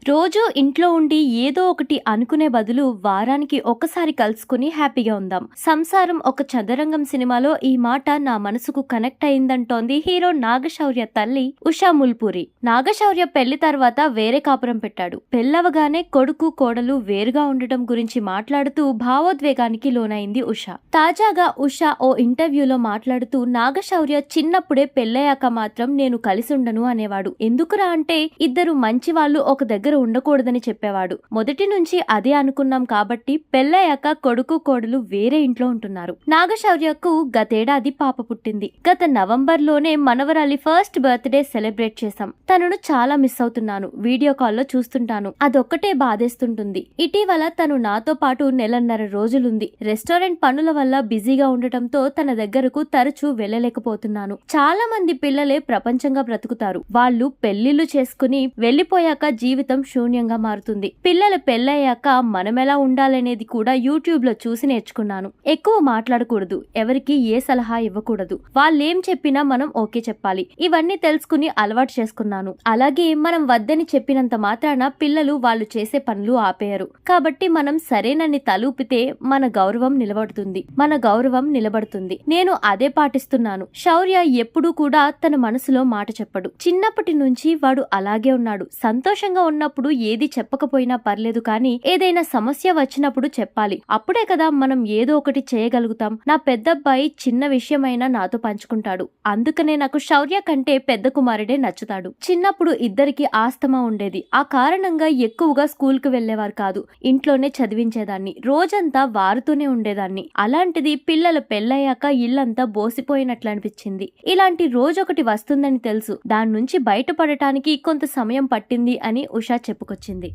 రోజూ ఇంట్లో ఉండి ఏదో ఒకటి అనుకునే బదులు వారానికి ఒక్కసారి కలుసుకుని హ్యాపీగా ఉందాం. సంసారం ఒక చదరంగం సినిమాలో ఈ మాట నా మనసుకు కనెక్ట్ అయిందంటోంది హీరో నాగశౌర్య తల్లి ఉషా ముల్పూరి. నాగశౌర్య పెళ్లి తర్వాత వేరే కాపురం పెట్టాడు. పెళ్లవగానే కొడుకు కోడలు వేరుగా ఉండటం గురించి మాట్లాడుతూ భావోద్వేగానికి లోనైంది ఉషా. తాజాగా ఉషా ఓ ఇంటర్వ్యూలో మాట్లాడుతూ నాగశౌర్య చిన్నప్పుడే పెళ్ళయ్యాక మాత్రం నేను కలిసుండను అనేవాడు. ఎందుకురా అంటే ఇద్దరు మంచి వాళ్ళు ఒక దగ్గర ఉండకూడదని చెప్పేవాడు. మొదటి నుంచి అదే అనుకున్నాం కాబట్టి పెళ్ళయ్యాక కొడుకు కోడలు వేరే ఇంట్లో ఉంటున్నారు. నాగశౌర్యకు గతేడాది పాప పుట్టింది. గత నవంబర్ లోనే మనవరాలి ఫస్ట్ బర్త్డే సెలబ్రేట్ చేశాం. తనను చాలా మిస్ అవుతున్నాను. వీడియో కాల్లో చూస్తుంటాను. అదొక్కటే బాధేస్తుంటుంది. ఇటీవల తను నాతో పాటు నెలన్నర రోజులుంది. రెస్టారెంట్ పనుల వల్ల బిజీగా ఉండటంతో తన దగ్గరకు తరచూ వెళ్ళలేకపోతున్నాను. చాలా మంది పిల్లలే ప్రపంచంగా బ్రతుకుతారు. వాళ్ళు పెళ్లిళ్లు చేసుకుని వెళ్లిపోయాక జీవితం శూన్యంగా మారుతుంది. పిల్లలు పెళ్ళయ్యాక మనమెలా ఉండాలనేది కూడా యూట్యూబ్ లో చూసి నేర్చుకున్నాను. ఎక్కువ మాట్లాడకూడదు. ఎవరికి ఏ సలహా ఇవ్వకూడదు. వాళ్ళేం చెప్పినా మనం ఓకే చెప్పాలి. ఇవన్నీ తెలుసుకుని అలవాటు చేసుకున్నాను. అలాగే మనం వద్దని చెప్పినంత మాత్రాన పిల్లలు వాళ్ళు చేసే పనులు ఆపేయరు. కాబట్టి మనం సరేనని తలూపితే మన గౌరవం నిలబడుతుంది. నేను అదే పాటిస్తున్నాను. శౌర్య ఎప్పుడూ కూడా తన మనసులో మాట చెప్పడు. చిన్నప్పటి నుంచి వాడు అలాగే ఉన్నాడు. సంతోషంగా ఉన్నప్పుడు ఏది చెప్పకపోయినా పర్లేదు, కానీ ఏదైనా సమస్య వచ్చినప్పుడు చెప్పాలి. అప్పుడే కదా మనం ఏదో ఒకటి చేయగలుగుతాం. నా పెద్దబ్బాయి చిన్న విషయమైనా నాతో పంచుకుంటాడు. అందుకనే నాకు శౌర్య కంటే పెద్ద కుమారుడే నచ్చుతాడు. చిన్నప్పుడు ఇద్దరికి ఆస్తమా ఉండేది. ఆ కారణంగా ఎక్కువగా స్కూల్ కు వెళ్లేవారు కాదు. ఇంట్లోనే చదివించేదాన్ని. రోజంతా వారితోనే ఉండేదాన్ని. అలాంటిది పిల్లల పెళ్ళయ్యాక ఇల్లంతా బోసిపోయినట్లు అనిపించింది. ఇలాంటి రోజొకటి వస్తుందని తెలుసు. దాని నుంచి బయటపడటానికి కొంత సమయం పట్టింది అని ఉషా చెప్పుకొచ్చింది.